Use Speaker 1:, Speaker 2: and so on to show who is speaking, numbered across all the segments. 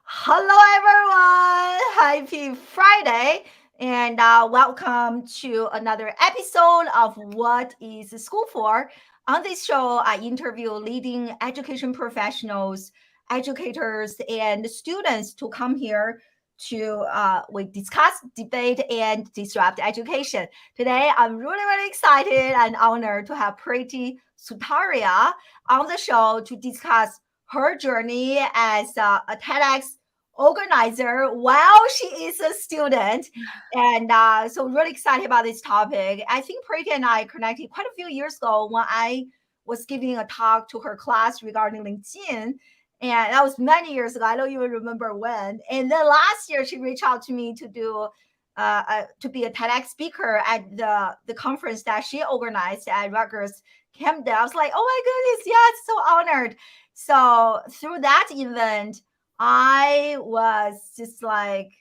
Speaker 1: Hello, everyone. Happy Friday, and welcome to another episode of What is School For? On this show, I interview leading education professionals, educators, and students to come here to we discuss, debate, and disrupt education. Today, I'm really excited and honored to have Pariti Sutaria on the show to discuss her journey as a TEDx organizer while she is a student. And so really excited about this topic. I think Preeti and I connected quite a few years ago when I was giving a talk to her class regarding LinkedIn. And that was many years ago. I don't even remember when. And then last year, she reached out to me to do to be a TEDx speaker at the conference that she organized at Rutgers Camden. I was like, oh my goodness, yes, so honored. So through that event, I was just like,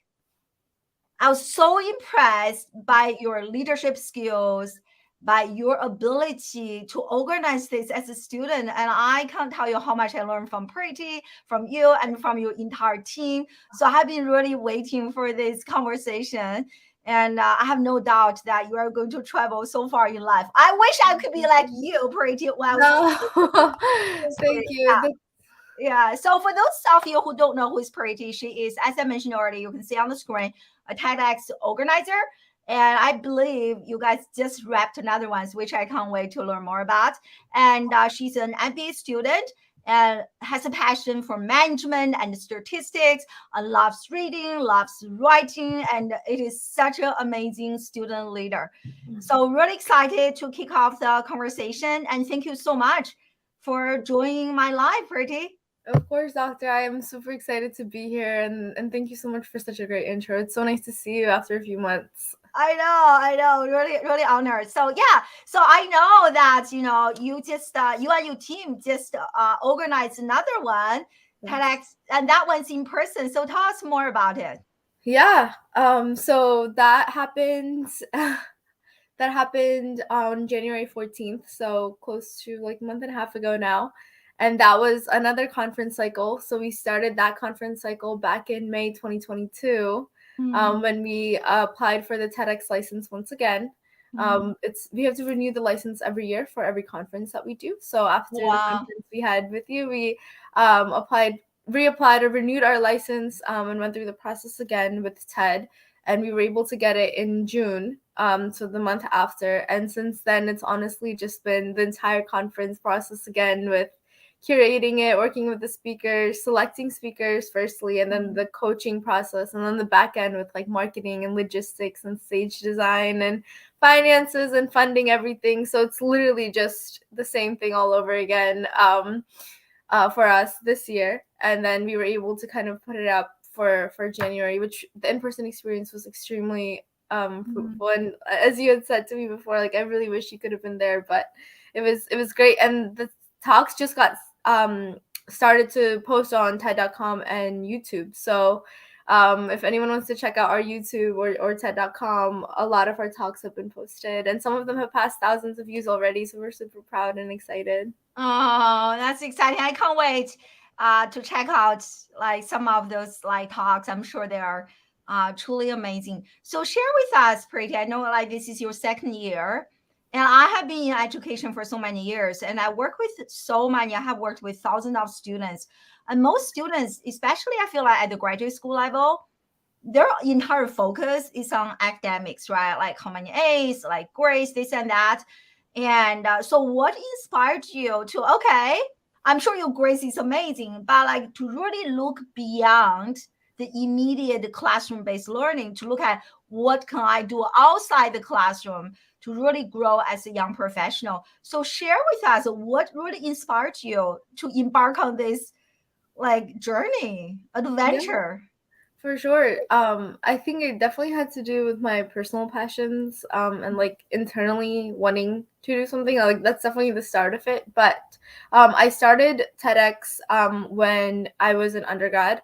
Speaker 1: I was so impressed by your leadership skills, by your ability to organize this as a student. And I can't tell you how much I learned from Pretty, from you, and from your entire team. So I have been really waiting for this conversation. And I have no doubt that you are going to travel so far in life. I wish I could be like you, Pretty. Well,
Speaker 2: No, thank you.
Speaker 1: yeah. So for those of you who don't know who is Pariti, she is, as I mentioned already, you can see on the screen, a TEDx organizer. And I believe you guys just wrapped another one, which I can't wait to learn more about. And she's an MBA student and has a passion for management and statistics, and loves reading, loves writing, and it is such an amazing student leader. So really excited to kick off the conversation. And thank you so much for joining my live, Pretty.
Speaker 2: Of course, Doctor. I am super excited to be here, and thank you so much for such a great intro. It's so nice to see you after a few months.
Speaker 1: I know, really honored. So yeah, so I know that you just you and your team just organized another one, TEDx, and that one's in person. So tell us more about it.
Speaker 2: Yeah. So that happened. That happened on January 14th, so close to like a month and a half ago now. And that was another conference cycle. So we started that conference cycle back in May 2022, when we applied for the TEDx license once again. It's we have to renew the license every year for every conference that we do. So after the
Speaker 1: Wow.
Speaker 2: conference we had with you, we reapplied or renewed our license, and went through the process again with TED, and we were able to get it in June, so the month after. And since then, it's honestly just been the entire conference process again, with curating it, working with the speakers, selecting speakers firstly, and then the coaching process, and then the back end with like marketing and logistics and stage design and finances and funding everything. So it's literally just the same thing all over again, for us this year. And then we were able to kind of put it up for January, which the in-person experience was extremely fruitful. And as you had said to me before, like I really wish you could have been there, but it was great. And the talks just got started to post on TED.com and YouTube. So if anyone wants to check out our YouTube or TED.com, a lot of our talks have been posted, and some of them have passed thousands of views already. So we're super proud and excited.
Speaker 1: Oh, that's exciting. I can't wait to check out like some of those like talks. I'm sure they are truly amazing. So share with us, Preeti. I know like this is your second year, and I have been in education for so many years, and I work with so many. I have worked with thousands of students, and most students, especially I feel like at the graduate school level, their entire focus is on academics, right? Like how many A's, like grades, this and that. And so, what inspired you to, okay, I'm sure your grades is amazing, but like to really look beyond the immediate classroom based learning to look at what can I do outside the classroom to really grow as a young professional. So share with us what really inspired you to embark on this like journey,
Speaker 2: Yeah.
Speaker 1: adventure.
Speaker 2: For sure. I think it definitely had to do with my personal passions, and like internally wanting to do something. Like that's definitely the start of it. But I started TEDx when I was an undergrad,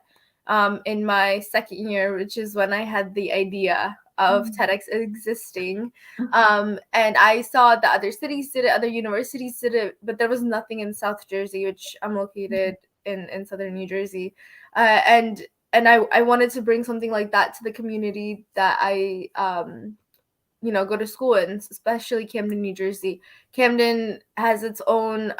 Speaker 2: in my second year, which is when I had the idea of TEDx existing. And I saw that other cities did it, other universities did it, but there was nothing in South Jersey, which I'm located in southern New Jersey. And I wanted to bring something like that to the community that I go to school in, especially Camden, New Jersey. Camden has its own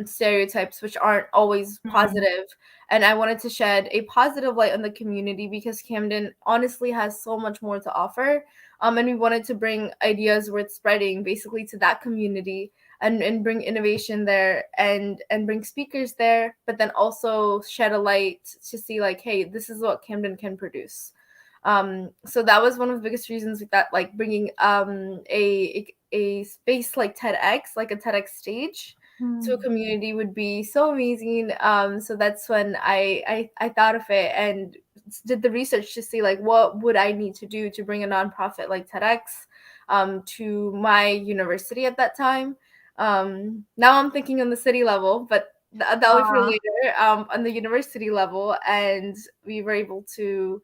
Speaker 2: stereotypes, which aren't always
Speaker 1: Mm.
Speaker 2: positive, and I wanted to shed a positive light on the community because Camden honestly has so much more to offer. And we wanted to bring ideas worth spreading basically to that community, and bring innovation there, and bring speakers there, but then also shed a light to see like, hey, this is what Camden can produce. So that was one of the biggest reasons with that, like bringing a space like TEDx, like a TEDx stage, to a
Speaker 1: Mm.
Speaker 2: community would be so amazing. So that's when I thought of it and did the research to see like what would I need to do to bring a nonprofit like TEDx to my university at that time. Now I'm thinking on the city level, but that'll be for
Speaker 1: Wow.
Speaker 2: later. On the university level, and we were able to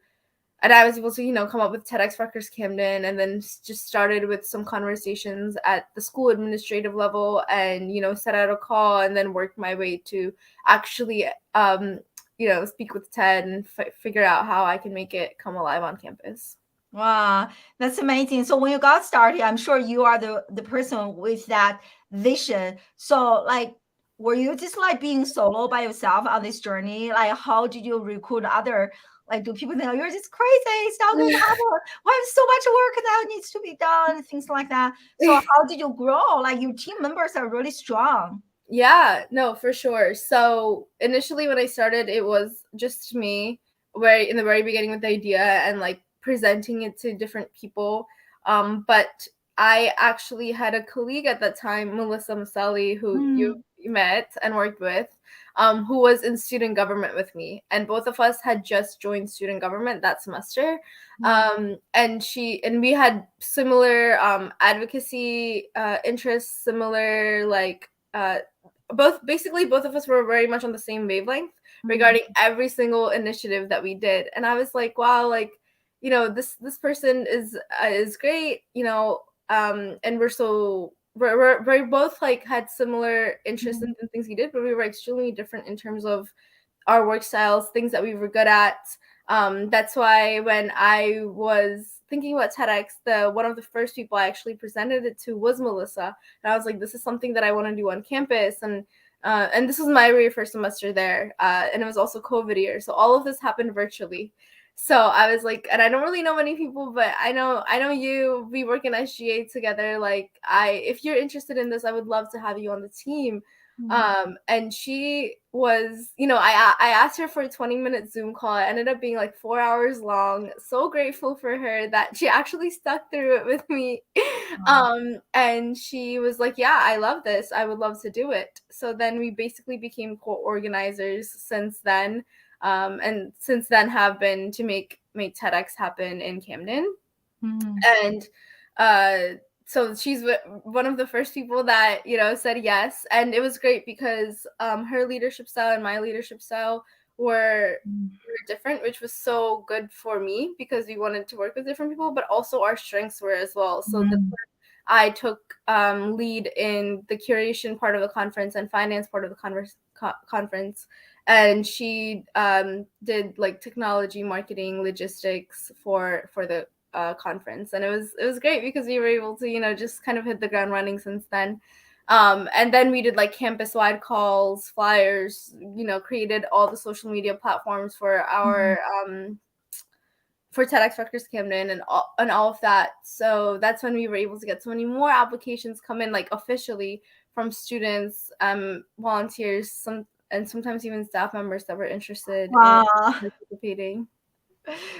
Speaker 2: and I was able to, come up with TEDx Rutgers Camden, and then just started with some conversations at the school administrative level, and set out a call, and then worked my way to actually, speak with Ted and figure out how I can make it come alive on campus.
Speaker 1: Wow, that's amazing. So when you got started, I'm sure you are the person with that vision. So like, were you just like being solo by yourself on this journey? Like, how did you recruit other? Like, do people think, oh, you're just crazy? It's not going to happen. Why have so much work that needs to be done? Things like that. So how did you grow? Like, your team members are really strong.
Speaker 2: Yeah, no, for sure. So initially when I started, it was just me, where in the very beginning with the idea and like presenting it to different people. But I actually had a colleague at that time, Melissa Maselli, who you
Speaker 1: Mm.
Speaker 2: met and worked with, who was in student government with me. And both of us had just joined student government that semester. And we had similar advocacy interests, similar like both of us were very much on the same wavelength
Speaker 1: Mm.
Speaker 2: regarding every single initiative that we did. And I was like, wow, like, this person is great, and we're both like had similar interests
Speaker 1: Mm.
Speaker 2: in things we did, but we were extremely different in terms of our work styles, things that we were good at. That's why when I was thinking about TEDx, the one of the first people I actually presented it to was Melissa, and I was like, "This is something that I want to do on campus." And this was my very first semester there, and it was also COVID year, so all of this happened virtually. So I was like, and I don't really know many people, but I know you. We work in SGA together. Like, if you're interested in this, I would love to have you on the team.
Speaker 1: Mm.
Speaker 2: And she was, I asked her for a 20-minute Zoom call. It ended up being like 4 hours long. So grateful for her that she actually stuck through it with me.
Speaker 1: Wow.
Speaker 2: And she was like, yeah, I love this. I would love to do it. So then we basically became co-organizers since then. And since then have been to make TEDx happen in Camden.
Speaker 1: Mm.
Speaker 2: And so she's one of the first people that said yes, and it was great because her leadership style and my leadership style were different, which was so good for me because we wanted to work with different people, but also our strengths were as well. So
Speaker 1: Mm.
Speaker 2: I took lead in the curation part of the conference and finance part of the conference, and she did like technology, marketing, logistics for the conference. And it was great because we were able to just kind of hit the ground running since then. And then we did like campus wide calls, flyers, created all the social media platforms for
Speaker 1: Mm.
Speaker 2: our for TEDx Rutgers Camden and all of that. So that's when we were able to get so many more applications come in, like officially from students, volunteers, and sometimes even staff members that were interested in
Speaker 1: Wow.
Speaker 2: participating.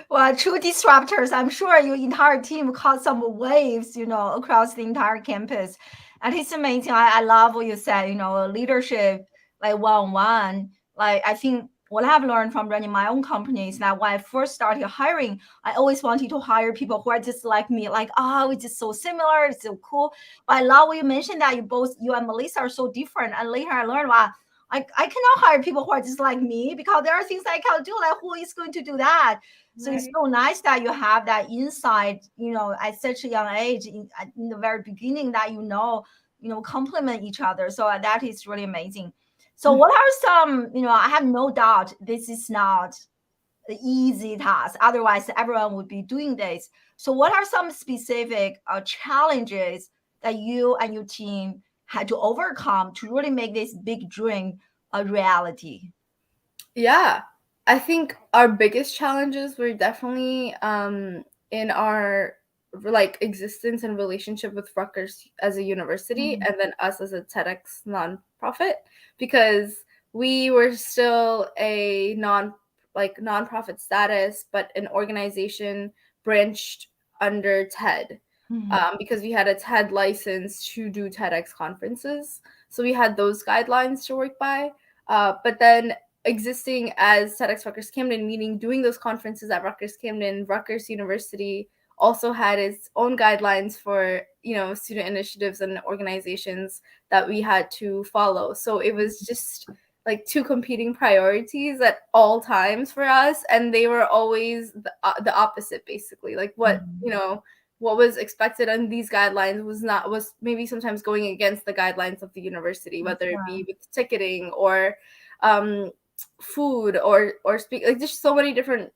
Speaker 1: Well, true disruptors. I'm sure your entire team caused some waves, across the entire campus. And it's amazing. I love what you said, leadership, like one-on-one. Like, I think what I've learned from running my own company is that when I first started hiring, I always wanted to hire people who are just like me, like, oh, we're just so similar, it's so cool. But I love what you mentioned that you and Melissa are so different. And later I learned, wow, I cannot hire people who are just like me because there are things I can't do. Like, who is going to do that? So it's
Speaker 2: Right.
Speaker 1: so nice that you have that insight, at such a young age, in the very beginning, that complement each other. So that is really amazing. So what are some, I have no doubt this is not easy task. Otherwise, everyone would be doing this. So, what are some specific challenges that you and your team had to overcome to really make this big dream a reality?
Speaker 2: Yeah, I think our biggest challenges were definitely in our like existence and relationship with Rutgers as a university,
Speaker 1: Mm,
Speaker 2: and then us as a TEDx nonprofit, because we were still a nonprofit status, but an organization branched under TED.
Speaker 1: mm,
Speaker 2: Because we had a TED license to do TEDx conferences, so we had those guidelines to work by. But then existing as TEDx Rutgers Camden, meaning doing those conferences at Rutgers Camden, Rutgers University also had its own guidelines for, student initiatives and organizations that we had to follow. So it was just like two competing priorities at all times for us, and they were always the opposite, basically. Like
Speaker 1: mm.
Speaker 2: what was expected on these guidelines was maybe sometimes going against the guidelines of the university,
Speaker 1: That's
Speaker 2: whether it
Speaker 1: right.
Speaker 2: be with ticketing or um food or speak, like just so many different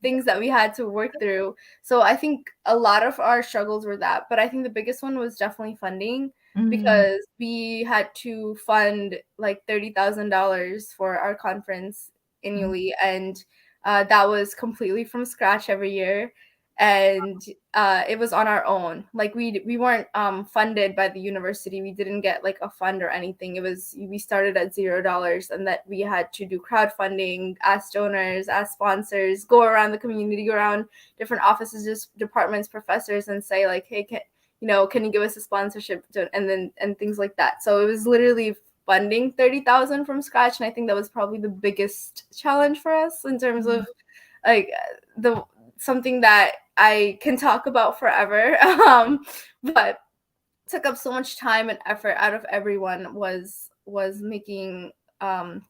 Speaker 2: things that we had to work through. So I think a lot of our struggles were that, but I think the biggest one was definitely funding,
Speaker 1: Mm,
Speaker 2: because we had to fund like $30,000 for our conference
Speaker 1: mm,
Speaker 2: annually, and that was completely from scratch every year. And it was on our own. Like we weren't funded by the university. We didn't get like a fund or anything. It was, we started at $0, and that we had to do crowdfunding, ask donors, ask sponsors, go around the community, go around different offices, just departments, professors, and say like, hey, can you give us a sponsorship, and things like that. So it was literally funding 30,000 from scratch, and I think that was probably the biggest challenge for us in terms of
Speaker 1: mm,
Speaker 2: like the something that I can talk about forever. But took up so much time and effort out of everyone was making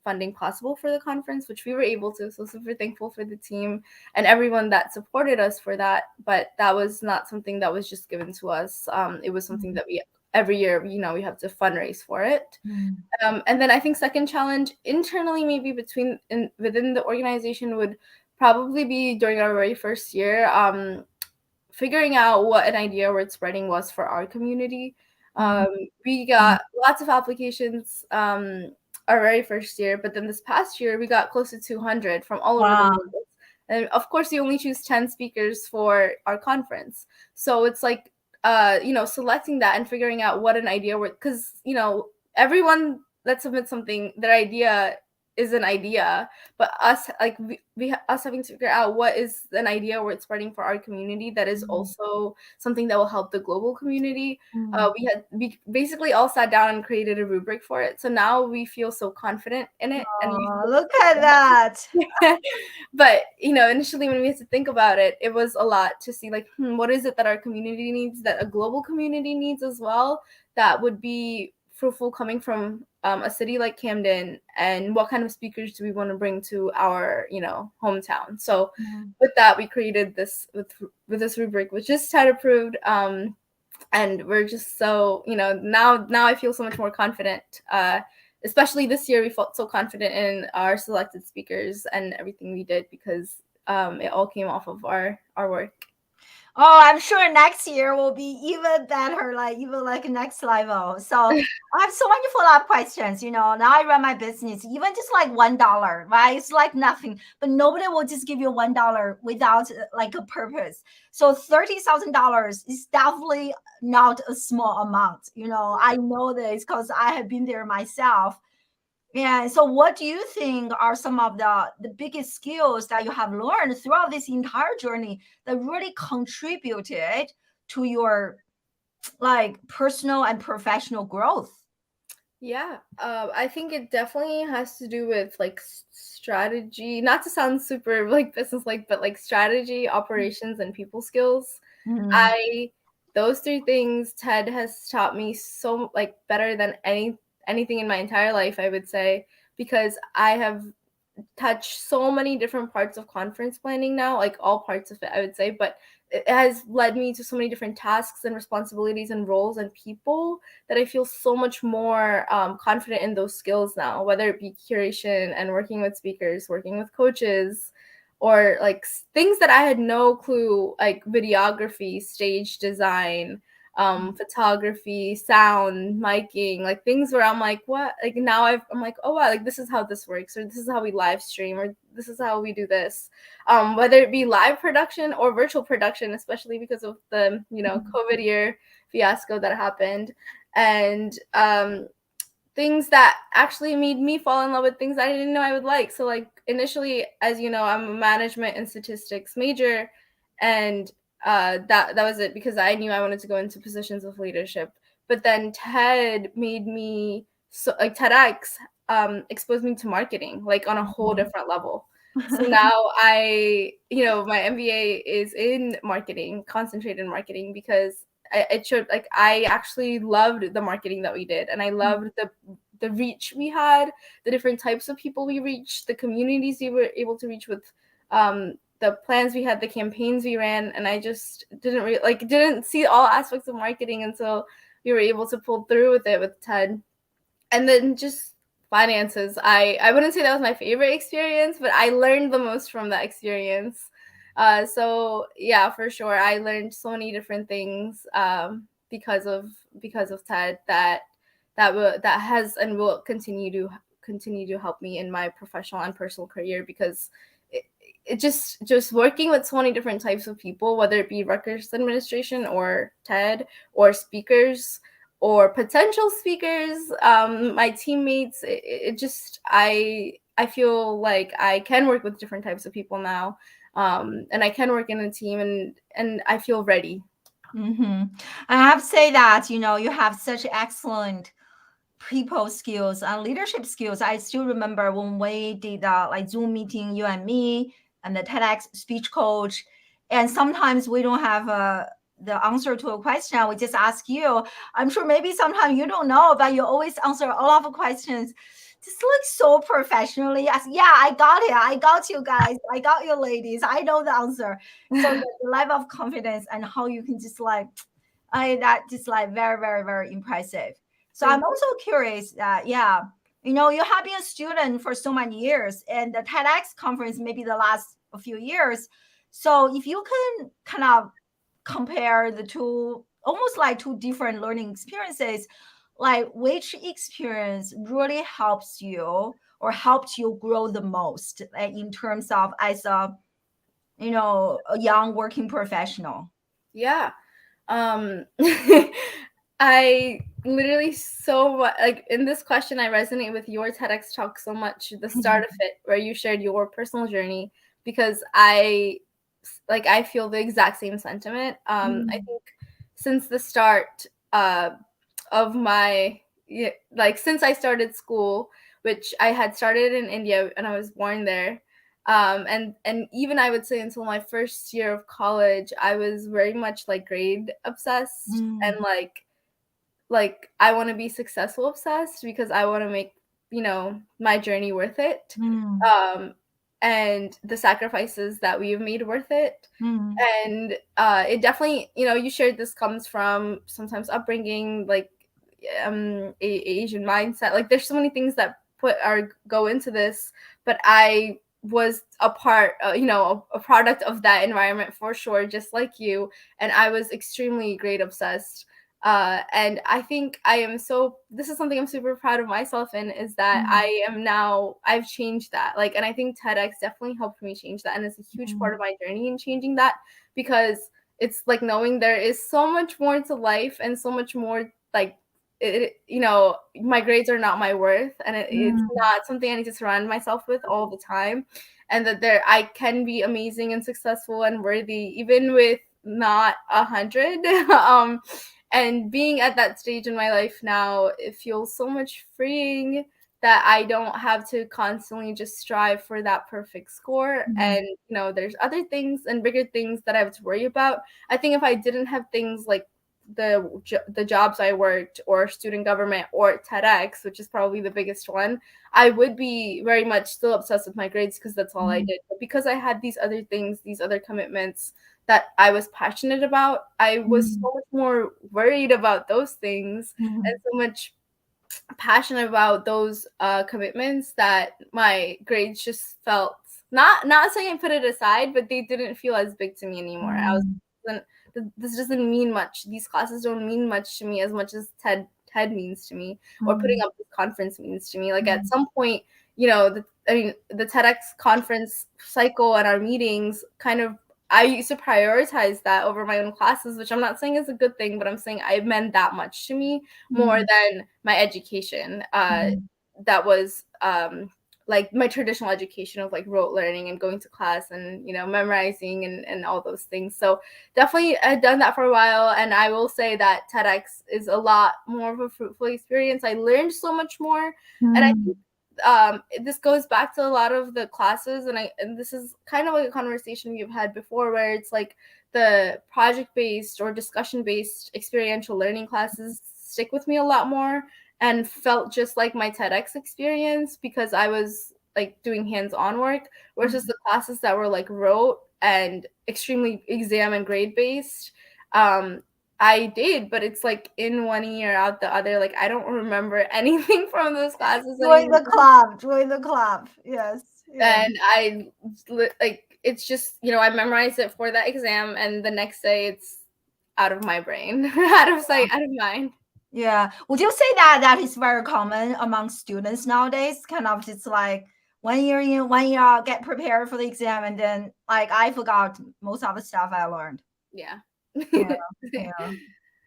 Speaker 2: funding possible for the conference, which we were able to. So super thankful for the team and everyone that supported us for that. But that was not something that was just given to us. It was something
Speaker 1: mm,
Speaker 2: that we every year, we have to fundraise for it.
Speaker 1: mm,
Speaker 2: And then I think second challenge internally, maybe within the organization, would probably be during our very first year, figuring out what an idea worth spreading was for our community.
Speaker 1: mm,
Speaker 2: Um, we
Speaker 1: mm.
Speaker 2: got lots of applications our very first year, but then this past year we got close to 200 from all over the
Speaker 1: Wow.
Speaker 2: world. And of course, you only choose 10 speakers for our conference. So it's like, selecting that and figuring out what an idea worth, because, everyone that submits something, their idea is an idea, but us, like us having to figure out what is an idea worth spreading for our community that is
Speaker 1: Mm,
Speaker 2: also something that will help the global community.
Speaker 1: mm.
Speaker 2: We basically all sat down and created a rubric for it, so now we feel so confident in it, and we
Speaker 1: Oh,
Speaker 2: feel
Speaker 1: look at that.
Speaker 2: but initially when we had to think about it, it was a lot to see like, what is it that our community needs, that a global community needs as well, that would be fruitful coming from a city like Camden, and what kind of speakers do we want to bring to our hometown. So
Speaker 1: Mm.
Speaker 2: with that, we created this with this rubric, which is TED approved. And we're just so, now I feel so much more confident, especially this year. We felt so confident in our selected speakers and everything we did, because it all came off of our work.
Speaker 1: Oh, I'm sure next year will be even better, like even like next level. So I have so many follow-up questions. Now I run my business, even just like $1, right? It's like nothing, but nobody will just give you $1 without like a purpose. So $30,000 is definitely not a small amount. I know this because I have been there myself. Yeah. So, what do you think are some of the biggest skills that you have learned throughout this entire journey that really contributed to your like personal and professional growth?
Speaker 2: Yeah, I think it definitely has to do with like strategy, not to sound super like business like, but like strategy, operations, and people skills.
Speaker 1: Mm,
Speaker 2: I Those three things TED has taught me so like better than anything in my entire life, I would say, because I have touch so many different parts of conference planning now, like all parts of it, I would say, but it has led me to so many different tasks and responsibilities and roles and people that I feel so much more confident in those skills now, whether it be curation and working with speakers, working with coaches, or like things that I had no clue, like videography, stage design, photography, sound, miking, like things where I'm like, what? Like now I'm like, oh wow, like this is how this works, or this is how we live stream, or this is how we do this. Whether it be live production or virtual production, especially because of the, COVID year fiasco that happened. And things that actually made me fall in love with things I didn't know I would like. So like initially, as you know, I'm a management and statistics major, and that was it, because I knew I wanted to go into positions of leadership. But then TED made me, so like TEDx exposed me to marketing like on a whole different level. So now my MBA is in marketing, concentrated marketing, because it showed like I actually loved the marketing that we did, and I loved the reach we had, the different types of people we reached, the communities we were able to reach with the plans we had, the campaigns we ran. And I just didn't see all aspects of marketing until we were able to pull through with it with TED. And then just finances. I wouldn't say that was my favorite experience, but I learned the most from that experience. So yeah, for sure, I learned so many different things because of TED that has and will continue to help me in my professional and personal career, because it just working with so many different types of people, whether it be Rutgers administration or TED or speakers or potential speakers, my teammates, it just I feel like I can work with different types of people now, and I can work in a team, and I feel ready.
Speaker 1: Mm-hmm. I have to say that, you have such excellent people skills and leadership skills. I still remember when we did like Zoom meeting, you and me, and the TEDx speech coach. And sometimes we don't have the answer to a question. We just ask you. I'm sure maybe sometimes you don't know, but you always answer all of the questions. Just like so professionally. As yeah, I got it. I got you guys. I got you ladies. I know the answer. So the level of confidence and how you can just like, that just like very, very, very impressive. So I'm
Speaker 2: Thank
Speaker 1: also curious that, yeah, you have been a student for so many years, and the TEDx conference maybe the last a few years. So if you can kind of compare the two, almost like two different learning experiences, like which experience really helps you or helped you grow the most, like in terms of as a young working professional?
Speaker 2: Yeah. Um I literally like in this question, I resonate with your TEDx talk so much, the start of it, where you shared your personal journey, because I feel the exact same sentiment. I think since the start of my, like since I started school, which I had started in India and I was born there, and even I would say until my first year of college, I was very much like grade obsessed, and like I want to be successful obsessed, because I want to make my journey worth it, um and the sacrifices that we've made worth it. And it definitely, you shared, this comes from sometimes upbringing, like Asian mindset. Like there's so many things that go into this, but I was a part, a product of that environment for sure, just like you. And I was extremely grade obsessed. And I think this is something I'm super proud of myself in, is that I've changed that. Like, and I think TEDx definitely helped me change that. And it's a huge part of my journey in changing that, because it's like knowing there is so much more to life, and so much more, like, my grades are not my worth, and it's not something I need to surround myself with all the time. And that I can be amazing and successful and worthy, even with not 100. And being at that stage in my life now, it feels so much freeing, that I don't have to constantly just strive for that perfect score. And there's other things and bigger things that I have to worry about. I think if I didn't have things like the jobs I worked, or student government, or TEDx, which is probably the biggest one, I would be very much still obsessed with my grades, because that's all I did. But because I had these other things, these other commitments that I was passionate about, I was so much more worried about those things, and so much passionate about those commitments, that my grades just felt not saying I put it aside, but they didn't feel as big to me anymore. I was
Speaker 1: Mm,
Speaker 2: this doesn't mean much. These classes don't mean much to me as much as TED means to me, or putting
Speaker 1: mm,
Speaker 2: up this conference means to me. Like at
Speaker 1: mm,
Speaker 2: some point, the TEDx conference cycle and our meetings kind of, I used to prioritize that over my own classes, which I'm not saying is a good thing, but I'm saying it meant that much to me more
Speaker 1: mm,
Speaker 2: than my education.
Speaker 1: mm,
Speaker 2: That was like my traditional education of like rote learning and going to class and memorizing and all those things. So definitely I've done that for a while, and I will say that TEDx is a lot more of a fruitful experience. I learned so much more, and I
Speaker 1: mm,
Speaker 2: think this goes back to a lot of the classes, and this is kind of like a conversation we've had before, where it's like the project based or discussion based experiential learning classes stick with me a lot more and felt just like my TEDx experience, because I was like doing hands-on work, versus
Speaker 1: mm.
Speaker 2: the classes that were like rote and extremely exam and grade based. um I did, but it's like in one ear out the other. Like I don't remember anything from those classes
Speaker 1: Join
Speaker 2: anymore.
Speaker 1: the club. Join the club. Yes. Yeah.
Speaker 2: And like it's just, I memorize it for that exam, and the next day it's out of my brain, out of sight, out of mind.
Speaker 1: Yeah. Would you say that that is very common among students nowadays? Kind of just like 1 year in, 1 year out, get prepared for the exam, and then like I forgot most of the stuff I learned.
Speaker 2: Yeah.
Speaker 1: Yeah. Yeah.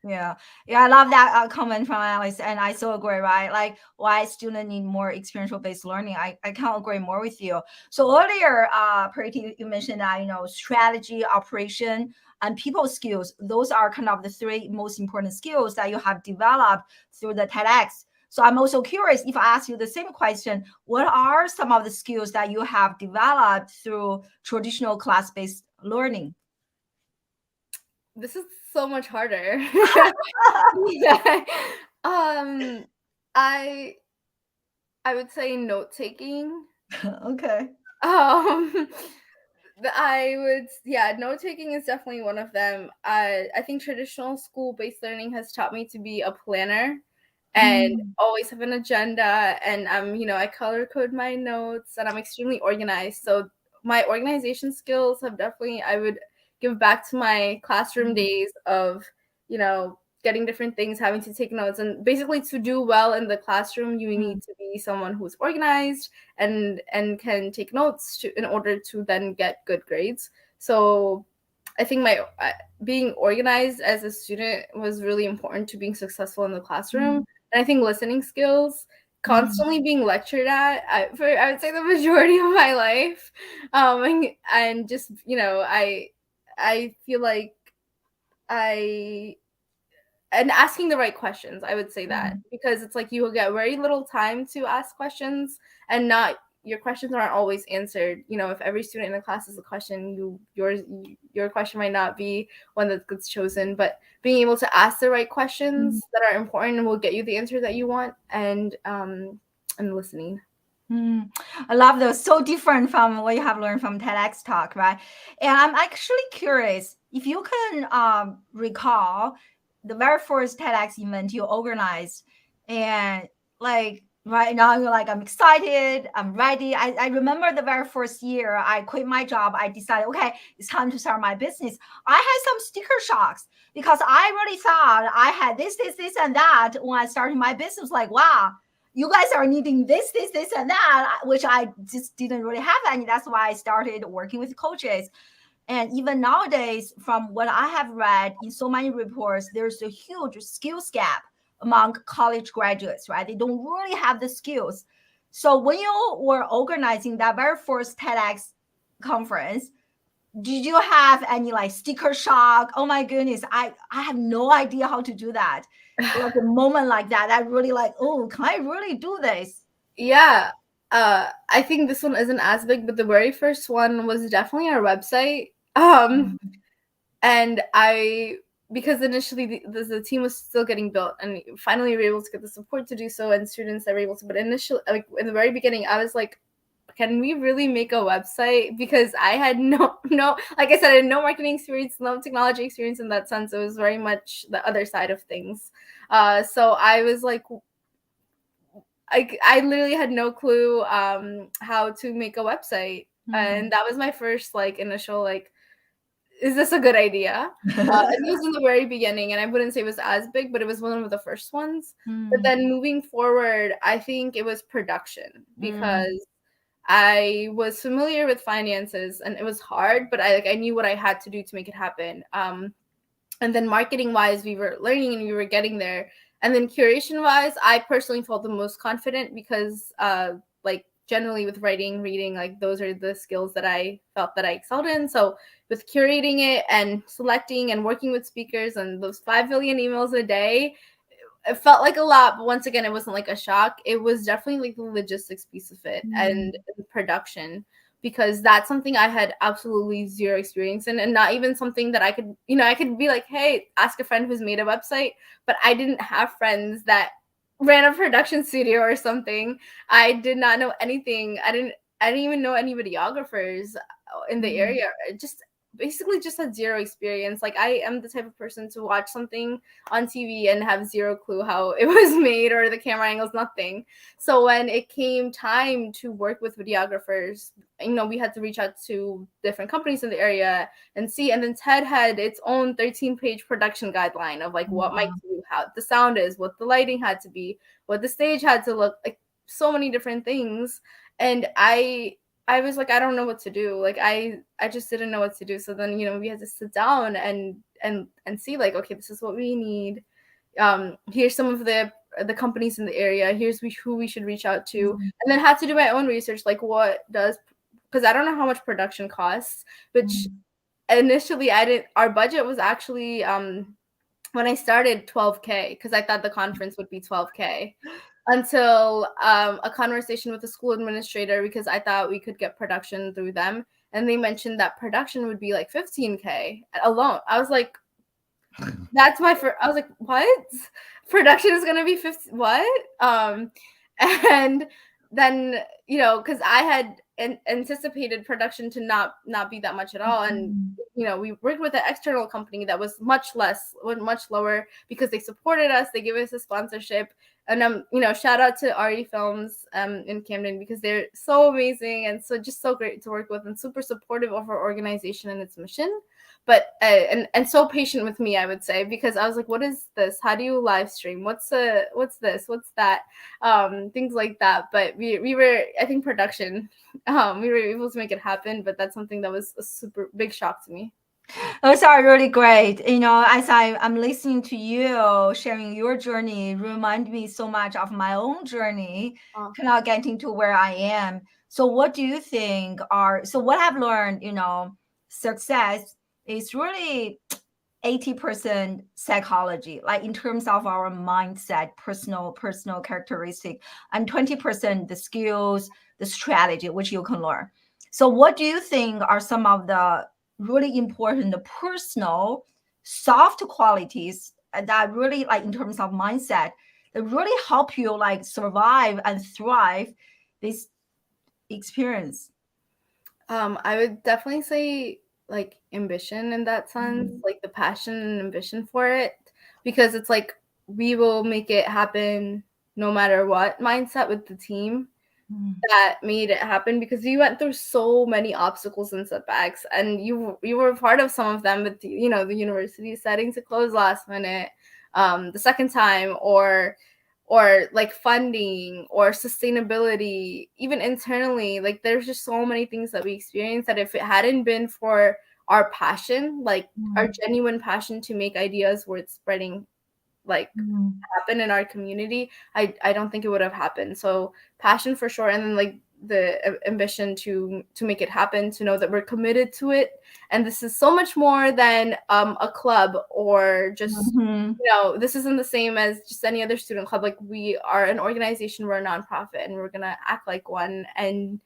Speaker 1: Yeah, yeah, I love that comment from Alice, and I so agree, right? Like, why students need more experiential based learning. I can't agree more with you. So earlier, Pariti, you mentioned that strategy, operation, and people skills. Those are kind of the three most important skills that you have developed through the TEDx. So I'm also curious, if I ask you the same question, what are some of the skills that you have developed through traditional class based learning?
Speaker 2: This is so much harder. Yeah. Um, I I would say note taking.
Speaker 1: Okay.
Speaker 2: Um, yeah, note taking is definitely one of them. I think traditional school based learning has taught me to be a planner and
Speaker 1: Mm,
Speaker 2: always have an agenda, and I color code my notes, and I'm extremely organized. So my organization skills have definitely, I would give back to my classroom
Speaker 1: mm,
Speaker 2: days of, getting different things, having to take notes, and basically to do well in the classroom, you
Speaker 1: mm,
Speaker 2: need to be someone who's organized and can take notes in order to then get good grades. So I think my being organized as a student was really important to being successful in the classroom.
Speaker 1: mm,
Speaker 2: And I think listening skills,
Speaker 1: mm.
Speaker 2: constantly being lectured at, I would say the majority of my life, and just I feel like I and asking the right questions, I would say that,
Speaker 1: Mm,
Speaker 2: because it's like you will get very little time to ask questions, and not your questions aren't always answered. If every student in the class has a question, your question might not be one that gets chosen, but being able to ask the right
Speaker 1: mm,
Speaker 2: questions that are important will get you the answer that you want, and listening.
Speaker 1: mm. I love those. So different from what you have learned from TEDx talk, right? And I'm actually curious if you can recall the very first TEDx event you organized, and like right now you're like, I'm excited, I'm ready. I remember the very first year I quit my job. I decided, okay, it's time to start my business. I had some sticker shocks because I really thought I had this, and that when I started my business. Like, wow, you guys are needing this, and that, which I just didn't really have any. That's why I started working with coaches. And even nowadays, from what I have read in so many reports, there's a huge skills gap among college graduates, right? They don't really have the skills. So when you were organizing that very first TEDx conference, did you have any like sticker shock? Oh my goodness, I have no idea how to do that. Like a moment like that, I really like, oh, can I really do this?
Speaker 2: Yeah. I think this one isn't as big, but the very first one was definitely our website.
Speaker 1: Mm,
Speaker 2: And I, because initially the team was still getting built, and finally we were able to get the support to do so, and students that were able to, but initially, like in the very beginning, I was like, can we really make a website? Because I had no, like I said, I had no marketing experience, no technology experience in that sense. It was very much the other side of things. So I was like, I literally had no clue how to make a website. And that was my first like initial like, is this a good idea? And it was in the very beginning, and I wouldn't say it was as big, but it was one of the first ones. But then moving forward, I think it was production, because I was familiar with finances and it was hard, but I knew what I had to do to make it happen. And then marketing wise, we were learning and we were getting there. And then curation wise, I personally felt the most confident because like generally with writing, reading, like those are the skills that I felt that I excelled in. So with curating it and selecting and working with speakers and those 5 billion emails a day, it felt like a lot, but once again, it wasn't like a shock. It was definitely like the logistics piece of it and the production, because that's something I had absolutely zero experience in, and not even something that I could, I could be like, hey, ask a friend who's made a website, but I didn't have friends that ran a production studio or something. I did not know anything. I didn't even know any videographers in the area. Just basically just had zero experience. Like, I am the type of person to watch something on TV and have zero clue how it was made or the camera angles, nothing. So when it came time to work with videographers, we had to reach out to different companies in the area and see. And then TED had its own 13-page production guideline of like what might do, how the sound is, what the lighting had to be, what the stage had to look like, so many different things. And I was like, I don't know what to do. Like, I just didn't know what to do. So then, we had to sit down and see like, okay, this is what we need. Here's some of the companies in the area. Here's who we should reach out to. And then had to do my own research, like because I don't know how much production costs, which initially our budget was actually, when I started, 12K, because I thought the conference would be 12K, until a conversation with the school administrator, because I thought we could get production through them. And they mentioned that production would be like 15K alone. I was like, that's I was like, what? Production is going to be 50, what? And then, because I had anticipated production to not be that much at all. And, we worked with an external company that was much lower, because they supported us. They gave us a sponsorship. And, shout out to RE Films in Camden, because they're so amazing and so great to work with, and super supportive of our organization and its mission. But and so patient with me, I would say, because I was like, what is this? How do you live stream? What's this? What's that? Things like that. But we were, I think, production, we were able to make it happen. But that's something that was a super big shock to me.
Speaker 1: Those are really great. As I'm listening to you sharing your journey, remind me so much of my own journey, kind of getting to where I am. So what do you think so what I've learned, success is really 80% psychology, like in terms of our mindset, personal characteristic, and 20% the skills, the strategy, which you can learn. So what do you think are some of the really important personal soft qualities that really, like in terms of mindset, that really help you like survive and thrive this experience?
Speaker 2: I would definitely say like ambition in that sense, like the passion and ambition for it, because it's like we will make it happen no matter what mindset with the team that made it happen, because we went through so many obstacles and setbacks, and you were part of some of them with the university setting to close last minute, the second time, or like funding or sustainability, even internally. Like, there's just so many things that we experienced that if it hadn't been for our passion, like our genuine passion to make ideas worth spreading, like happen in our community, I don't think it would have happened. So passion for sure, and then like the ambition to make it happen, to know that we're committed to it, and this is so much more than a club, or just this isn't the same as just any other student club. Like, we are an organization, we're a nonprofit, and we're gonna act like one, and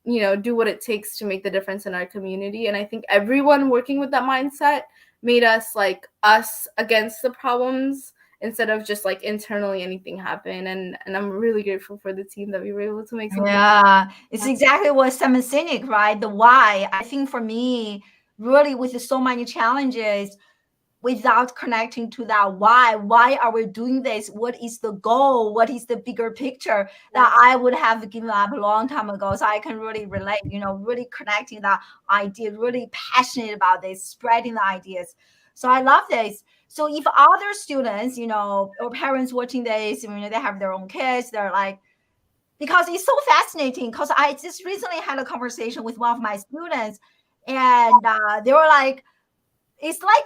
Speaker 2: do what it takes to make the difference in our community. And I think everyone working with that mindset made us like us against the problems, instead of just like internally anything happen. And I'm really grateful for the team that we were able to make something.
Speaker 1: Yeah, it's exactly what Simon Sinek, right? The why. I think for me, really with so many challenges, without connecting to that why are we doing this, what is the goal, what is the bigger picture, that I would have given up a long time ago. So I can really relate, really connecting that idea, really passionate about this, spreading the ideas. So I love this. So if other students, or parents watching this, they have their own kids, they're like, because it's so fascinating, because I just recently had a conversation with one of my students, and they were like, it's like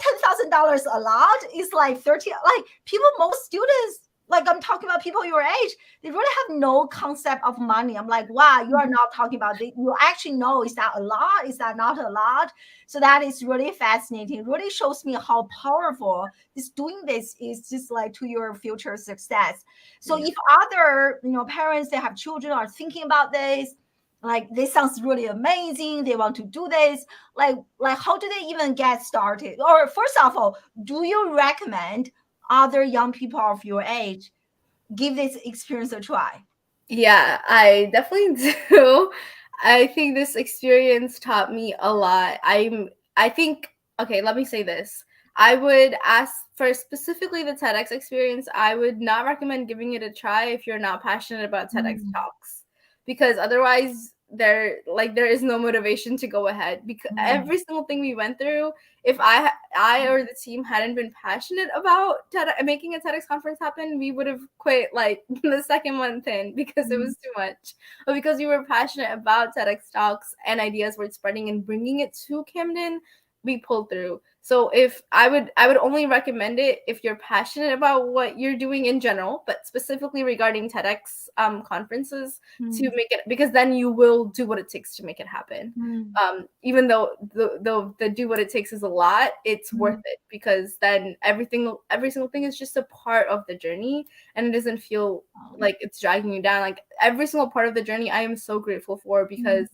Speaker 1: $10,000 a lot. It's like 30, like people, most students, like I'm talking about people your age, they really have no concept of money. I'm like, wow, you are not talking about this. You actually know, is that a lot? Is that not a lot? So that is really fascinating. It really shows me how powerful this doing this is, just like to your future success. So if other, parents, they have children, are thinking about this, like this sounds really amazing, they want to do this, like how do they even get started? Or first of all, do you recommend other young people of your age give this experience a try?
Speaker 2: Yeah, I definitely do. I think this experience taught me a lot. I think, okay, let me say this. I would ask for specifically the TEDx experience, I would not recommend giving it a try if you're not passionate about TEDx talks, because otherwise there is no motivation to go ahead, because every single thing we went through, if I or the team hadn't been passionate about making a TEDx conference happen, we would have quit like the second month in, because it was too much. But because we were passionate about TEDx talks and ideas were spreading and bringing it to Camden, we pulled through. So if I would only recommend it if you're passionate about what you're doing in general, but specifically regarding TEDx conferences, to make it, because then you will do what it takes to make it happen. Even though the do what it takes is a lot, it's worth it, because then every single thing is just a part of the journey, and it doesn't feel like it's dragging you down. Like every single part of the journey I am so grateful for, because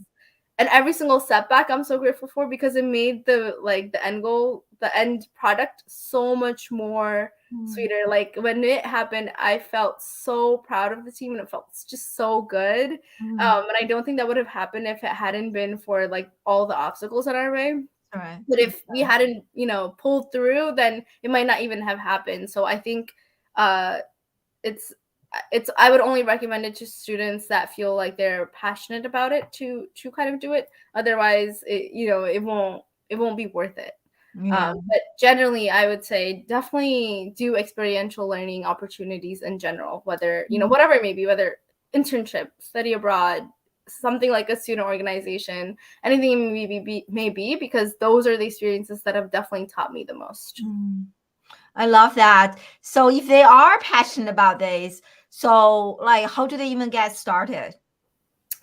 Speaker 2: and every single setback I'm so grateful for, because it made the end goal, the end product, so much more sweeter. Like when it happened, I felt so proud of the team, and it felt just so good. And I don't think that would have happened if it hadn't been for like all the obstacles in our way.
Speaker 1: Right.
Speaker 2: But if we hadn't, pulled through, then it might not even have happened. So I think it's I would only recommend it to students that feel like they're passionate about it to kind of do it. Otherwise, it won't be worth it. But generally, I would say definitely do experiential learning opportunities in general, whether whatever it may be, whether internship, study abroad, something like a student organization, anything it may be, because those are the experiences that have definitely taught me the most.
Speaker 1: I love that. So if they are passionate about this, so like how do they even get started?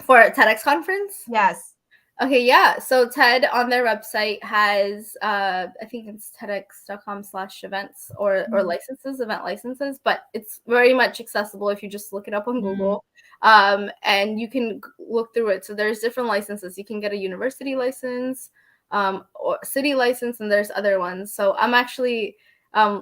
Speaker 2: For a TEDx conference?
Speaker 1: Yes.
Speaker 2: Okay, yeah. So TED on their website has I think it's TEDx.com/events or licenses, event licenses, but it's very much accessible if you just look it up on Google. And you can look through it. So there's different licenses. You can get a university license, or city license, and there's other ones. So I'm actually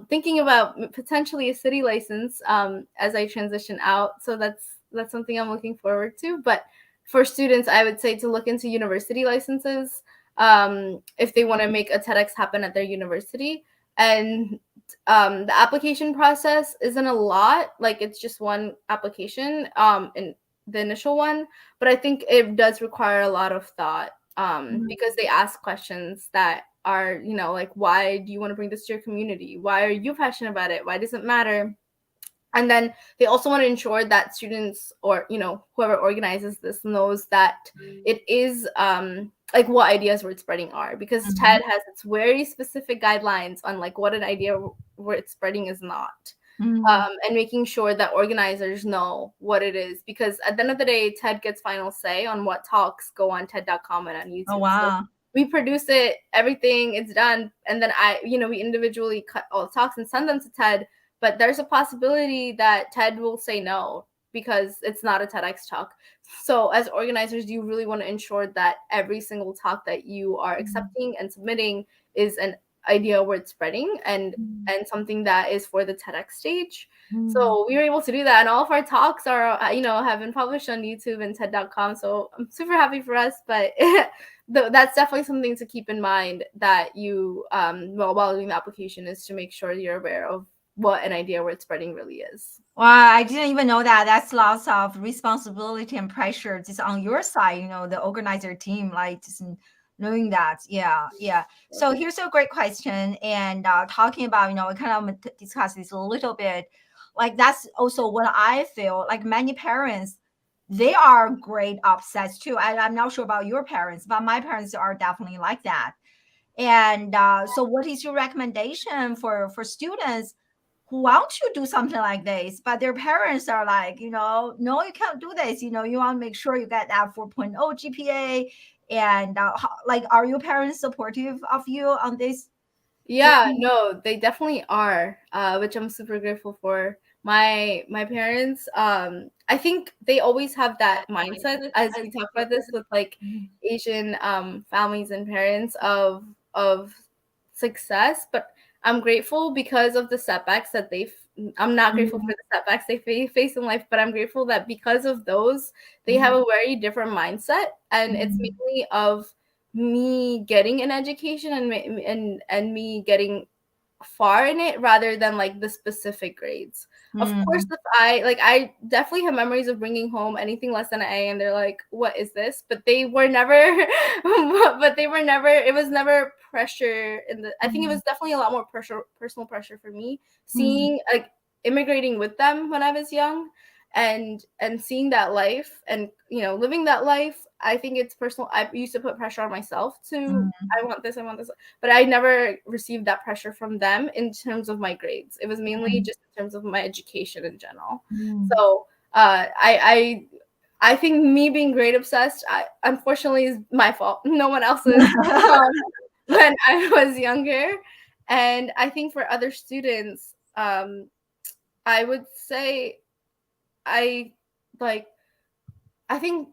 Speaker 2: thinking about potentially a city license as I transition out. So that's something I'm looking forward to. But for students, I would say to look into university licenses if they want to make a TEDx happen at their university. And the application process isn't a lot. Like it's just one application, and the initial one. But I think it does require a lot of thought because they ask questions that are, like, why do you want to bring this to your community? Why are you passionate about it? Why does it matter? And then they also want to ensure that students or, whoever organizes this knows that it is like what ideas worth spreading are, because TED has its very specific guidelines on like what an idea worth spreading is not. And making sure that organizers know what it is, because at the end of the day, TED gets final say on what talks go on TED.com and on YouTube.
Speaker 1: Oh, wow.
Speaker 2: So we produce it, everything, it's done. And then we individually cut all the talks and send them to TED. But there's a possibility that TED will say no because it's not a TEDx talk. So as organizers, you really want to ensure that every single talk that you are accepting and submitting is an idea worth spreading,
Speaker 1: Mm.
Speaker 2: and something that is for the TEDx stage.
Speaker 1: Mm.
Speaker 2: So we were able to do that, and all of our talks are, have been published on YouTube and TED.com. So I'm super happy for us, but that's definitely something to keep in mind, that you, while doing the application, is to make sure you're aware of what an idea worth spreading really is.
Speaker 1: Well, I didn't even know that. That's lots of responsibility and pressure just on your side, the organizer team, like just knowing that. Yeah, yeah. So here's a great question. And talking about, we kind of discuss this a little bit. Like that's also what I feel like many parents, they are great upsets too. I'm not sure about your parents, but my parents are definitely like that. And so what is your recommendation for students who want to do something like this, but their parents are like, no, you can't do this. You want to make sure you get that 4.0 GPA. And like, are your parents supportive of you on this
Speaker 2: Yeah,
Speaker 1: journey?
Speaker 2: no, they definitely are, which I'm super grateful for. My parents, I think they always have that mindset, as we talk about this with like
Speaker 1: Mhm.
Speaker 2: Asian families and parents, of success. But I'm grateful because of the setbacks that they've. I'm not grateful for
Speaker 1: Mhm.
Speaker 2: the setbacks they face in life, but I'm grateful that because of those, they have
Speaker 1: Mhm.
Speaker 2: a very different mindset, and it's
Speaker 1: Mhm.
Speaker 2: mainly of me getting an education, and me getting far in it, rather than like the specific grades. Of course,
Speaker 1: Mhm.
Speaker 2: if I definitely have memories of bringing home anything less than an A, and they're like, "What is this?" But they were never, but they were never. It was never pressure in the. I think it
Speaker 1: Mhm.
Speaker 2: was definitely a lot more pressure, personal pressure for me,
Speaker 1: Mhm.
Speaker 2: seeing like immigrating with them when I was young, and seeing that life, and living that life. I think it's personal. I used to put pressure on myself to,
Speaker 1: Mhm.
Speaker 2: I want this, but I never received that pressure from them in terms of my grades. It was mainly
Speaker 1: Mhm.
Speaker 2: just in terms of my education in general.
Speaker 1: Mhm.
Speaker 2: So I think me being grade obsessed, unfortunately, is my fault. No one else's. When I was younger, and I think for other students, I would say, I like I think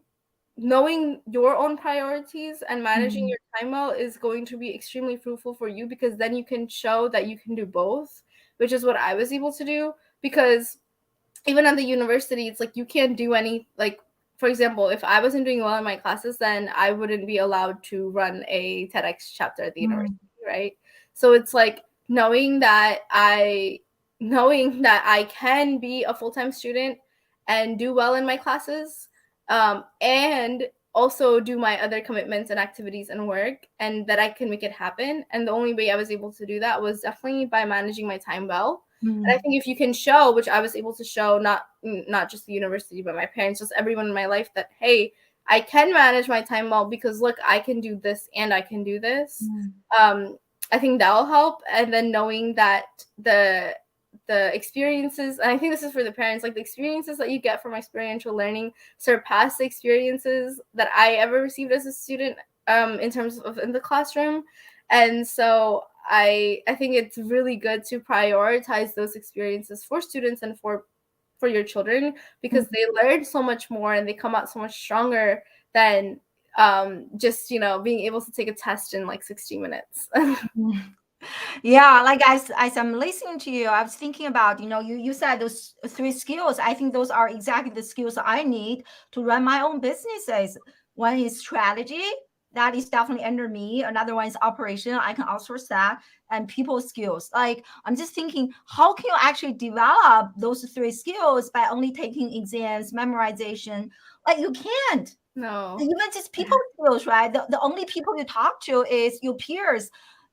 Speaker 2: knowing your own priorities and managing
Speaker 1: Mhm.
Speaker 2: your time well is going to be extremely fruitful for you, because then you can show that you can do both, which is what I was able to do. Because even at the university, it's like you can't do any, like, for example, if I wasn't doing well in my classes, then I wouldn't be allowed to run a TEDx chapter at the university,
Speaker 1: Mhm.
Speaker 2: right? So it's like knowing that I can be a full-time student and do well in my classes, and also do my other commitments and activities and work, and that I can make it happen. And the only way I was able to do that was definitely by managing my time well. And I
Speaker 1: Mhm.
Speaker 2: think if you can show, which I was able to show, not just the university, but my parents, just everyone in my life, that hey, I can manage my time well, because look, I can do this and I can do this.
Speaker 1: Mhm.
Speaker 2: Um, I think that'll help. And then knowing that the experiences, and I think this is for the parents, like the experiences that you get from experiential learning surpass the experiences that I ever received as a student, in terms of in the classroom. And so I think it's really good to prioritize those experiences for students and for your children, because
Speaker 1: Mhm.
Speaker 2: they learn so much more and they come out so much stronger than just being able to take a test in like 60 minutes.
Speaker 1: Mhm. Yeah, like as I'm listening to you, I was thinking about, you said those three skills. I think those are exactly the skills I need to run my own businesses. One is strategy, that is definitely under me. Another one is operation, I can outsource that, and people skills. Like I'm just thinking, how can you actually develop those three skills by only taking exams, memorization? Like you can't.
Speaker 2: No.
Speaker 1: Even just people skills, right? The only people you talk to is your peers,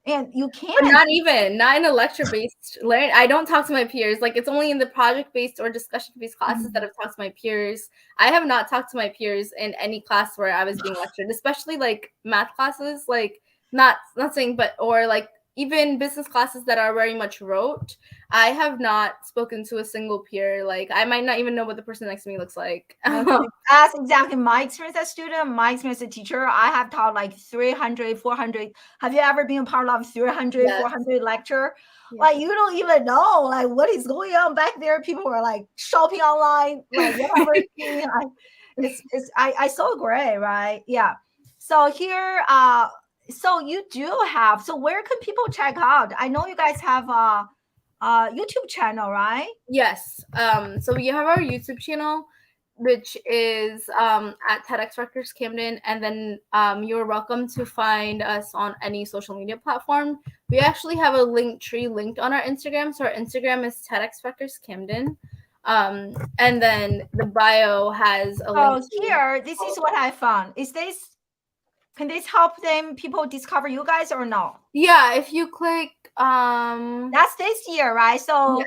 Speaker 1: and you
Speaker 2: But
Speaker 1: can't.
Speaker 2: not in a lecture-based learn. I don't talk to my peers. Like, it's only in the project-based or discussion-based classes that
Speaker 1: Mm.
Speaker 2: I've talked to my peers. I have not talked to my peers in any class where I was being lectured, especially like math classes. Like, not saying, but or like even business classes that are very much rote. I have not spoken to a single peer. Like, I might not even know what the person next to me looks like.
Speaker 1: That's exactly my experience as a student, my experience as a teacher. I have taught like 300, 400. Have you ever been a part of 300,
Speaker 2: Yes.
Speaker 1: 400 lecture?
Speaker 2: Yes.
Speaker 1: Like you don't even know like what is going on back there. People are like shopping online, like whatever. It's I so agree, right? Yeah. So here, So you do have. So where can people check out? I know you guys have a YouTube channel, right?
Speaker 2: Yes. So we have our YouTube channel, which is at TEDx Rutgers Camden, and then you're welcome to find us on any social media platform. We actually have a link tree linked on our Instagram. So our Instagram is TEDx Rutgers Camden. And then the bio has a link
Speaker 1: So
Speaker 2: to.
Speaker 1: here, this is what I found. Is this Can this help them people discover you guys or no?
Speaker 2: Yeah, if you click
Speaker 1: That's this year, right?
Speaker 2: yeah.
Speaker 1: So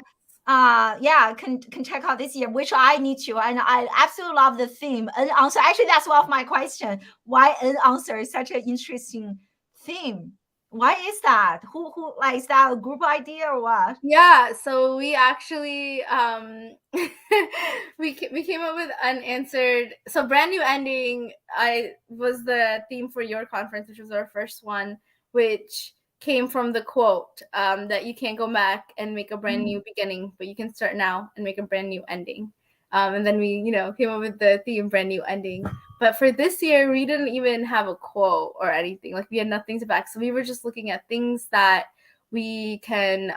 Speaker 1: yeah, can check out this year, which I need to. And I absolutely love the theme. Unanswered. Actually, that's one of my questions. Why unanswered is such an interesting theme? Why is that? Who like, is that a group idea or what?
Speaker 2: Yeah, so we actually we came up with unanswered. So brand new ending I was the theme for your conference, which was our first one, which came from the quote that you can't go back and make a brand new beginning, but you can start now and make a brand new ending. And then we, came up with the theme brand new ending. But for this year, we didn't even have a quote or anything. Like we had nothing to back. So we were just looking at things that we can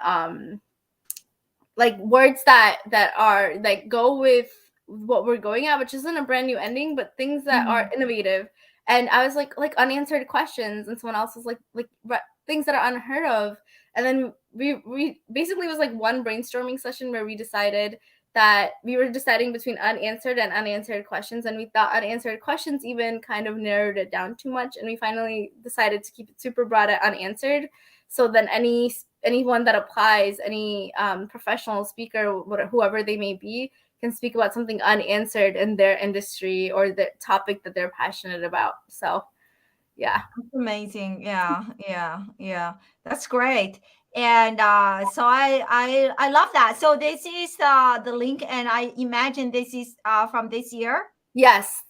Speaker 2: like words that are like go with what we're going at, which isn't a brand new ending, but things that are innovative. And I was like unanswered questions, and someone else was like things that are unheard of. And then we basically, it was like one brainstorming session where we decided that we were deciding between unanswered and unanswered questions, and we thought unanswered questions even kind of narrowed it down too much, and we finally decided to keep it super broad at unanswered. So then anyone that applies, any professional speaker, whoever they may be, can speak about something unanswered in their industry or the topic that they're passionate about. So yeah.
Speaker 1: That's amazing. Yeah. That's great. And so I love that. So this is the link, and I imagine this is from this year.
Speaker 2: Yes.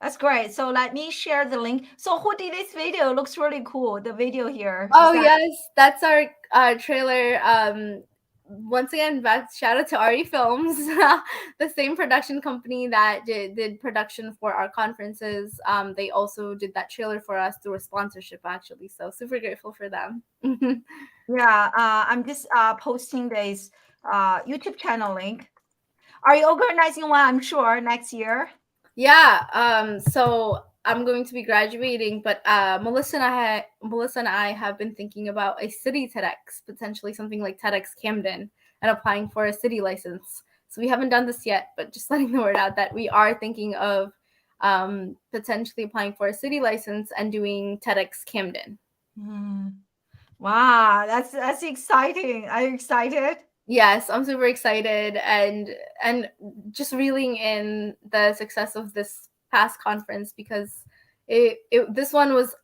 Speaker 1: That's great. So let me share the link. So who did this video? Looks really cool. The video here. Is
Speaker 2: Oh
Speaker 1: that
Speaker 2: yes, that's our trailer. Once again, back shout out to RE Films, the same production company that did production for our conferences. They also did that trailer for us through a sponsorship, actually. So super grateful for them.
Speaker 1: yeah, I'm just posting this YouTube channel link. Are you organizing one? I'm sure next year.
Speaker 2: Yeah. So I'm going to be graduating, but Melissa and I have been thinking about a city TEDx, potentially something like TEDx Camden, and applying for a city license. So we haven't done this yet, but just letting the word out that we are thinking of potentially applying for a city license and doing TEDx Camden.
Speaker 1: Wow, that's exciting. Are you excited?
Speaker 2: Yes, I'm super excited and just reeling in the success of this past conference, because this one was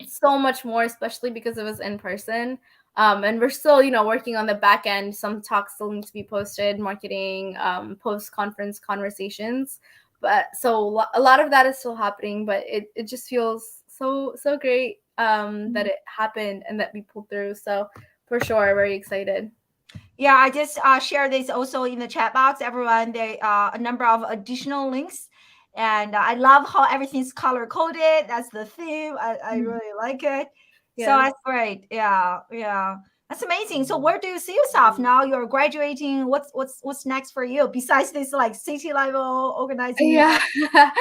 Speaker 2: so much more, especially because it was in person. And we're still, working on the back end. Some talks still need to be posted, marketing, post conference conversations. But so a lot of that is still happening, but it just feels so great that it happened and that we pulled through. So for sure, very excited.
Speaker 1: Yeah, I just share this also in the chat box. Everyone, there are a number of additional links, and I love how everything's color coded. That's the theme. I really like it. So
Speaker 2: Yes.
Speaker 1: that's great. Yeah, that's amazing. So where do you see yourself now? You're graduating. What's next for you besides this like city level organizing
Speaker 2: Yeah.
Speaker 1: event?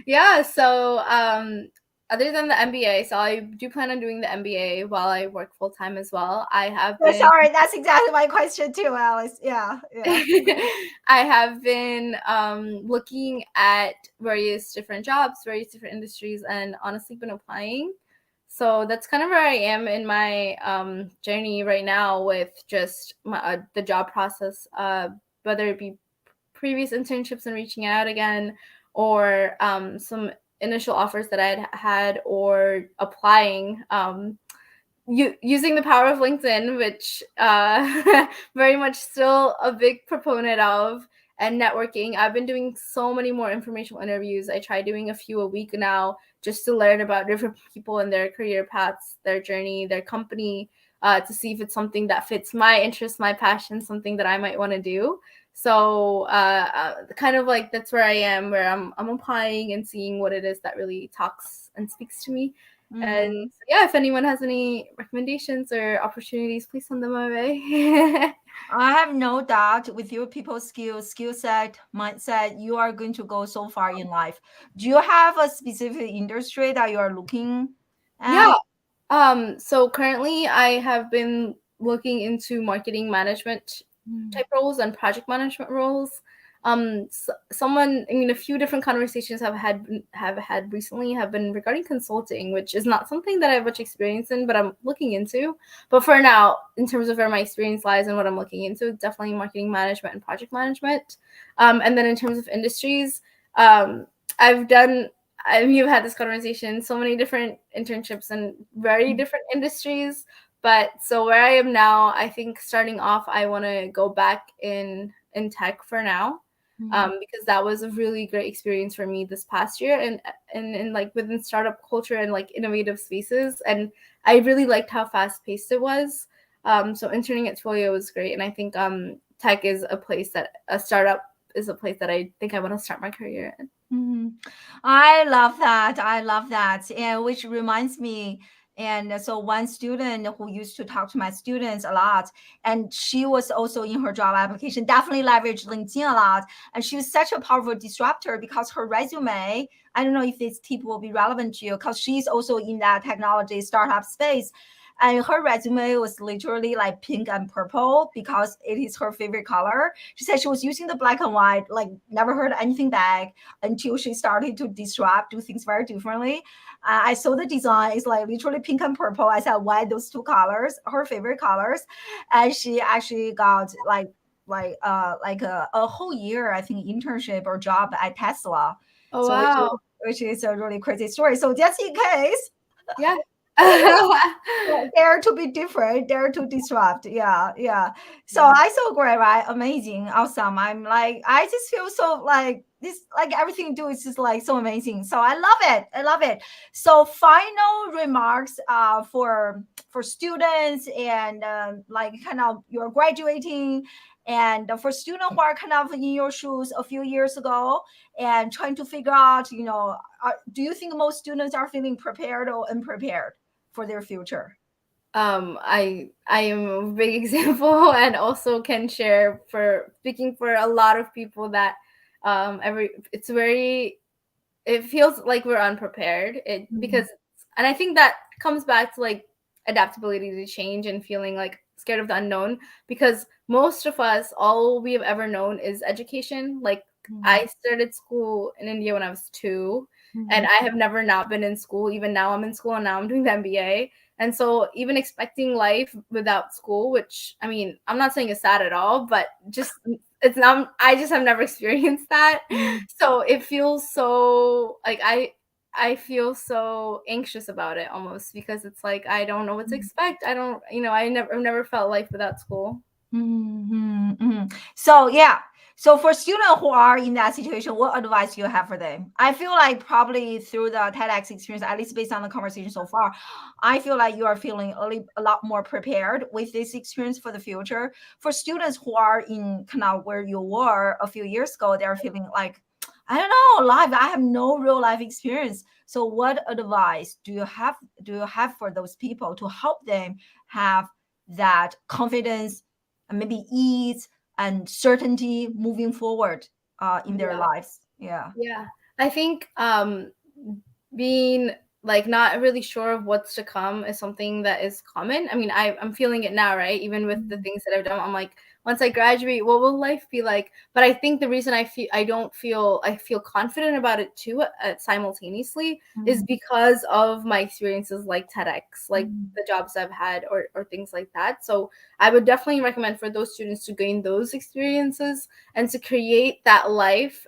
Speaker 2: Yeah. So, other than the MBA, so I do plan on doing the MBA while I work full time as well. I have
Speaker 1: Yeah,
Speaker 2: been,
Speaker 1: sorry, that's exactly my question too, Alice. Yeah.
Speaker 2: I have been looking at various different jobs, various different industries, and honestly been applying. So that's kind of where I am in my journey right now with just the job process, whether it be previous internships and reaching out again, or some initial offers that I had, or applying. Using the power of LinkedIn, which very much still a big proponent of, and networking. I've been doing so many more informational interviews. I try doing a few a week now, just to learn about different people and their career paths, their journey, their company, to see if it's something that fits my interest, my passion, something that I might want to do. So kind of like that's where I am, where I'm applying and seeing what it is that really talks and speaks to me. And
Speaker 1: Mm-hmm.
Speaker 2: yeah, if anyone has any recommendations or opportunities, please send them my way.
Speaker 1: I have no doubt with your people skills, skill set, mindset, you are going to go so far in life. Do you have a specific industry that you are looking
Speaker 2: Yeah.
Speaker 1: at?
Speaker 2: So currently I have been looking into marketing management type roles and project management roles. A few different conversations have had recently have been regarding consulting, which is not something that I have much experience in, but I'm looking into. But for now, in terms of where my experience lies and what I'm looking into, definitely marketing management and project management. And then in terms of industries, um, I've done you've had this conversation, so many different internships in very different industries. But so where I am now, I think starting off, I want to go back in tech for now,
Speaker 1: Mm-hmm.
Speaker 2: because that was a really great experience for me this past year, and like within startup culture and like innovative spaces, and I really liked how fast paced it was. So interning at Twilio was great, and I think tech is a startup is a place that I think I want to start my career in.
Speaker 1: Mhm. I love that. I love that. And which reminds me, and so one student who used to talk to my students a lot, and she was also in her job application, definitely leveraged LinkedIn a lot. And she was such a powerful disruptor because her resume, I don't know if this tip will be relevant to you, because she's also in that technology startup space. And her resume was literally like pink and purple because it is her favorite color. She said she was using the black and white, like never heard anything back until she started to disrupt, do things very differently. I saw the design is like literally pink and purple. I said, why those two colors? Her favorite colors, and she actually got a whole year, I think, internship or job at Tesla.
Speaker 2: Oh
Speaker 1: So
Speaker 2: wow.
Speaker 1: which is a really crazy story. So just in case,
Speaker 2: Yeah.
Speaker 1: dare to be different, dare to disrupt. Yeah, yeah. So
Speaker 2: Yeah.
Speaker 1: I so great, right? Amazing, awesome. I'm like, I just feel so like this, like everything you do is just like so amazing. So I love it. I love it. So final remarks for students and like kind of you're graduating and for students who are kind of in your shoes a few years ago and trying to figure out, do you think most students are feeling prepared or unprepared for their future?
Speaker 2: I am a big example, and also can share for speaking for a lot of people that every it's very it feels like we're unprepared, it
Speaker 1: Mm,
Speaker 2: because and I think that comes back to like adaptability to change and feeling like scared of the unknown, because most of us, all we have ever known is education. Like
Speaker 1: mm,
Speaker 2: I started school in India when I was 2, and
Speaker 1: mm,
Speaker 2: I have never not been in school. Even now I'm in school, and now I'm doing the MBA. And so even expecting life without school, which I mean, I'm not saying it's sad at all, but just it's not, I just have never experienced that.
Speaker 1: mm,
Speaker 2: So it feels so like I feel so anxious about it almost, because it's like I don't know what to
Speaker 1: mm,
Speaker 2: expect. I don't, I've never felt life without school.
Speaker 1: mm, So yeah. So for students who are in that situation, what advice do you have for them? I feel like probably through the TEDx experience, at least based on the conversation so far, I feel like you are feeling a lot more prepared with this experience for the future. For students who are in kind of where you were a few years ago, they're feeling like, I don't know, life. I have no real life experience. So what advice do you have for those people to help them have that confidence and maybe ease and certainty moving forward in their
Speaker 2: Yeah.
Speaker 1: lives? Yeah.
Speaker 2: Yeah. I think being like not really sure of what's to come is something that is common. I mean, I'm feeling it now, right? Even with the
Speaker 1: Mm,
Speaker 2: things that I've done, I'm like, once I graduate, what will life be like? But I think the reason I feel confident about it too, simultaneously, is
Speaker 1: mm,
Speaker 2: because of my experiences like TEDx, like
Speaker 1: mm,
Speaker 2: the jobs I've had, or things like that. So I would definitely recommend for those students to gain those experiences and to create that life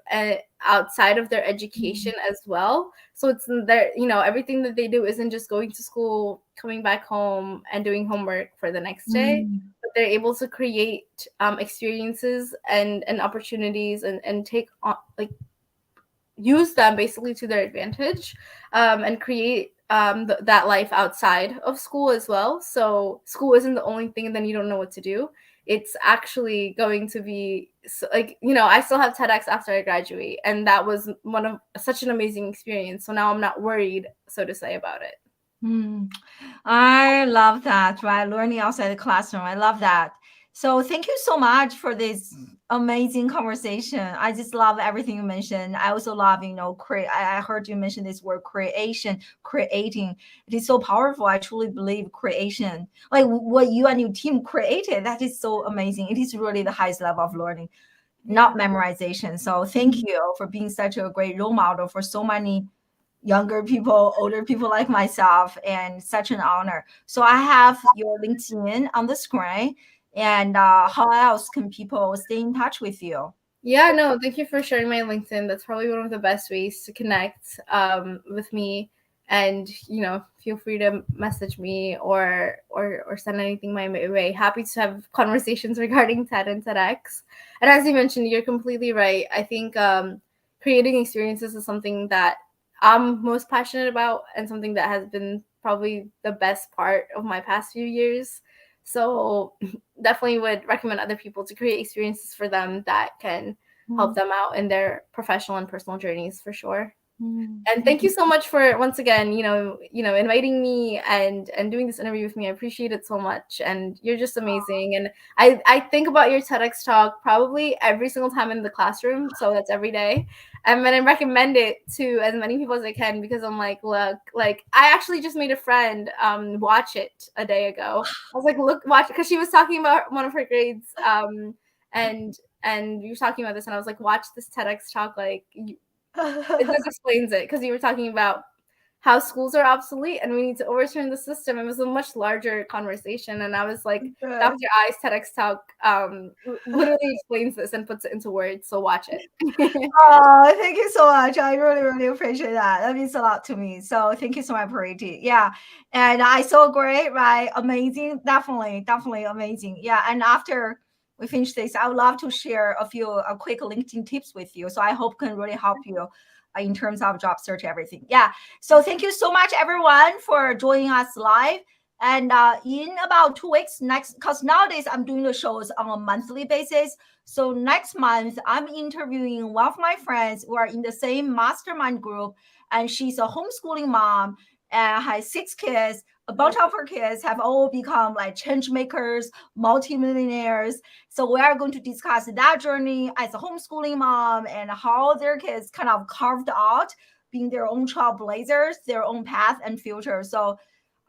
Speaker 2: outside of their
Speaker 1: mm,
Speaker 2: education as well. So it's their, everything that they do isn't just going to school, coming back home, and doing homework for the next day,
Speaker 1: mm,
Speaker 2: but they're able to create experiences and opportunities, and take on, like, use them basically to their advantage, and create that life outside of school as well. So school isn't the only thing and then you don't know what to do. It's actually going to be like, I still have TEDx after I graduate, and that was one of such an amazing experience. So now I'm not worried, so to say, about it.
Speaker 1: Mm. I love that, right? Learning outside the classroom. I love that. So thank you so much for this amazing conversation. I just love everything you mentioned. I also love, I heard you mention this word creation, creating. It is so powerful. I truly believe creation, like what you and your team created, that is so amazing. It is really the highest level of learning,
Speaker 2: Yeah.
Speaker 1: not memorization. So thank you for being such a great role model for so many younger people, older people like myself, and such an honor. So I have your LinkedIn on the screen. And how else can people stay in touch with you?
Speaker 2: Yeah, no, thank you for sharing my LinkedIn. That's probably one of the best ways to connect with me. And feel free to message me or send anything my way. Happy to have conversations regarding TED and TEDx. And as you mentioned, you're completely right. I think creating experiences is something that I'm most passionate about, and something that has been probably the best part of my past few years. So definitely would recommend other people to create experiences for them that can help
Speaker 1: Mm,
Speaker 2: them out in their professional and personal journeys for sure.
Speaker 1: mm,
Speaker 2: And thank you so much for once again, inviting me and doing this interview with me. I appreciate it so much, and you're just amazing. And I think about your TEDx talk probably every single time in the classroom, so that's every day. And then I recommend it to as many people as I can, because I'm like, look, like I actually just made a friend watch it a day ago. I was like, look, watch, because she was talking about one of her grades, and you were talking about this, and I was like, watch this TEDx talk, like this explains it, because you were talking about how schools are obsolete and we need to overturn the system. It was a much larger conversation, and I was like,
Speaker 1: good.
Speaker 2: Dr. I's TEDx talk literally explains this and puts it into words. So watch it.
Speaker 1: Oh, thank you so much. I really, really appreciate that. That means a lot to me. So thank you so much, Pariti. Yeah. And I so great, right? Amazing. Definitely, definitely amazing. Yeah. And after we finish this, I would love to share a few quick LinkedIn tips with you. So I hope can really help you in terms of job search, everything. Yeah. So thank you so much, everyone, for joining us live. And in about 2 weeks next, because nowadays I'm doing the shows on a monthly basis. So next month, I'm interviewing one of my friends who are in the same mastermind group, and she's a homeschooling mom and has 6 kids. A bunch of her kids have all become like change makers, multimillionaires. So we are going to discuss that journey as a homeschooling mom and how their kids kind of carved out being their own trailblazers, their own path and future. So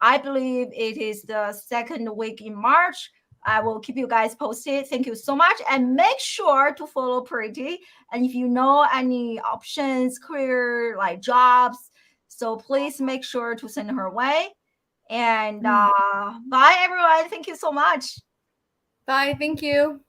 Speaker 1: I believe it is the second week in March. I will keep you guys posted. Thank you so much. And make sure to follow Pariti. And if you know any options, career, like jobs, so please make sure to send her way. And bye, everyone. Thank you so much.
Speaker 2: Bye. Thank you.